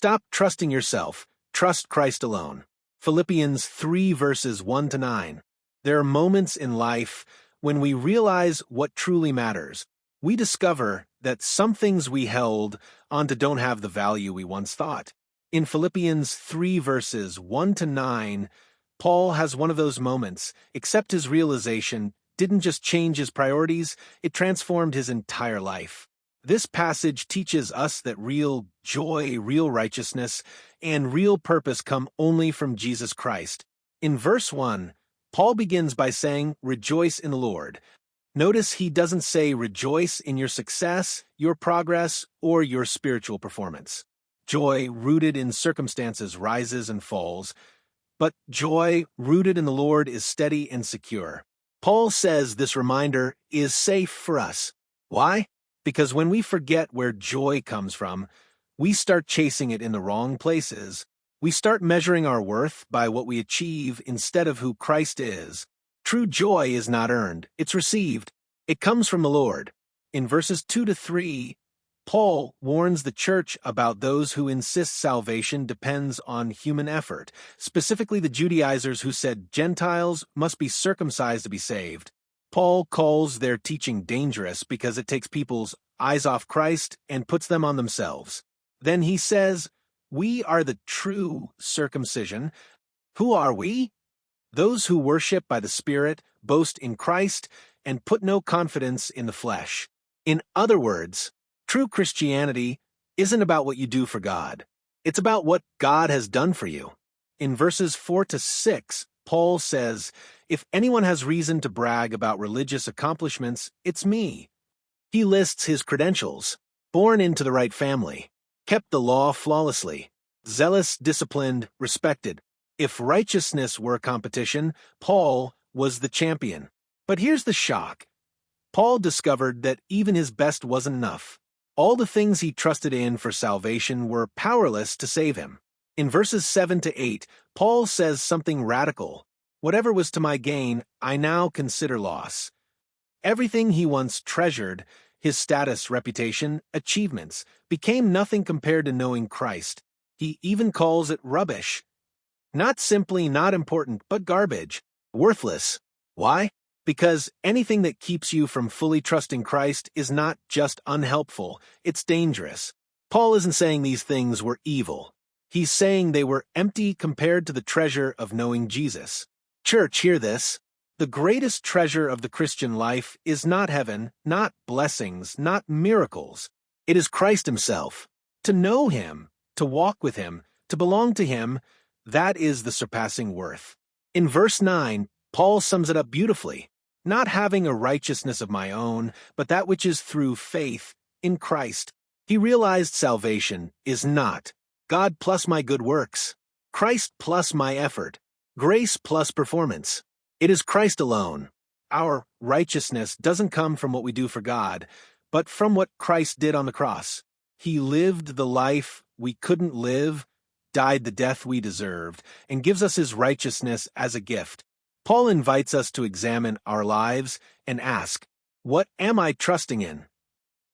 Stop trusting yourself. Trust Christ alone. Philippians 3 verses 1 to 9. There are moments in life when we realize what truly matters. We discover that some things we held onto don't have the value we once thought. In Philippians 3 verses 1 to 9, Paul has one of those moments, except his realization didn't just change his priorities, it transformed his entire life. This passage teaches us that real joy, real righteousness, and real purpose come only from Jesus Christ. In verse 1, Paul begins by saying, "Rejoice in the Lord." Notice he doesn't say rejoice in your success, your progress, or your spiritual performance. Joy rooted in circumstances rises and falls, but joy rooted in the Lord is steady and secure. Paul says this reminder is safe for us. Why? Because when we forget where joy comes from, we start chasing it in the wrong places. We start measuring our worth by what we achieve instead of who Christ is. True joy is not earned, it's received. It comes from the Lord. In verses 2 to 3, Paul warns the church about those who insist salvation depends on human effort, specifically the Judaizers who said Gentiles must be circumcised to be saved. Paul calls their teaching dangerous because it takes people's eyes off Christ and puts them on themselves. Then he says, "We are the true circumcision." Who are we? Those who worship by the Spirit, boast in Christ, and put no confidence in the flesh. In other words, true Christianity isn't about what you do for God. It's about what God has done for you. In verses 4 to 6, Paul says, "If anyone has reason to brag about religious accomplishments, it's me." He lists his credentials: born into the right family, kept the law flawlessly, zealous, disciplined, respected. If righteousness were a competition, Paul was the champion. But here's the shock. Paul discovered that even his best wasn't enough. All the things he trusted in for salvation were powerless to save him. In verses 7 to 8, Paul says something radical. "Whatever was to my gain, I now consider loss." Everything he once treasured, his status, reputation, achievements, became nothing compared to knowing Christ. He even calls it rubbish. Not simply not important, but garbage. Worthless. Why? Because anything that keeps you from fully trusting Christ is not just unhelpful, it's dangerous. Paul isn't saying these things were evil. He's saying they were empty compared to the treasure of knowing Jesus. Church, hear this. The greatest treasure of the Christian life is not heaven, not blessings, not miracles. It is Christ himself. To know him, to walk with him, to belong to him, that is the surpassing worth. In verse 9, Paul sums it up beautifully. "Not having a righteousness of my own, but that which is through faith in Christ." He realized salvation is not God plus my good works, Christ plus my effort, grace plus performance. It is Christ alone. Our righteousness doesn't come from what we do for God, but from what Christ did on the cross. He lived the life we couldn't live, died the death we deserved, and gives us his righteousness as a gift. Paul invites us to examine our lives and ask, what am I trusting in?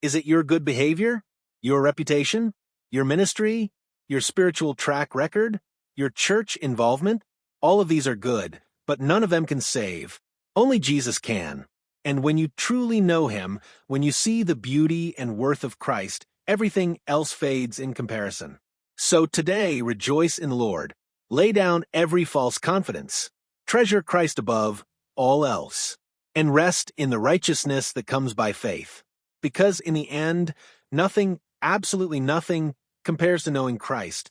Is it your good behavior? Your reputation? Your ministry? Your spiritual track record? Your church involvement? All of these are good, but none of them can save. Only Jesus can. And when you truly know him, when you see the beauty and worth of Christ, everything else fades in comparison. So today, rejoice in the Lord. Lay down every false confidence. Treasure Christ above all else. And rest in the righteousness that comes by faith. Because in the end, nothing, absolutely nothing, compares to knowing Christ.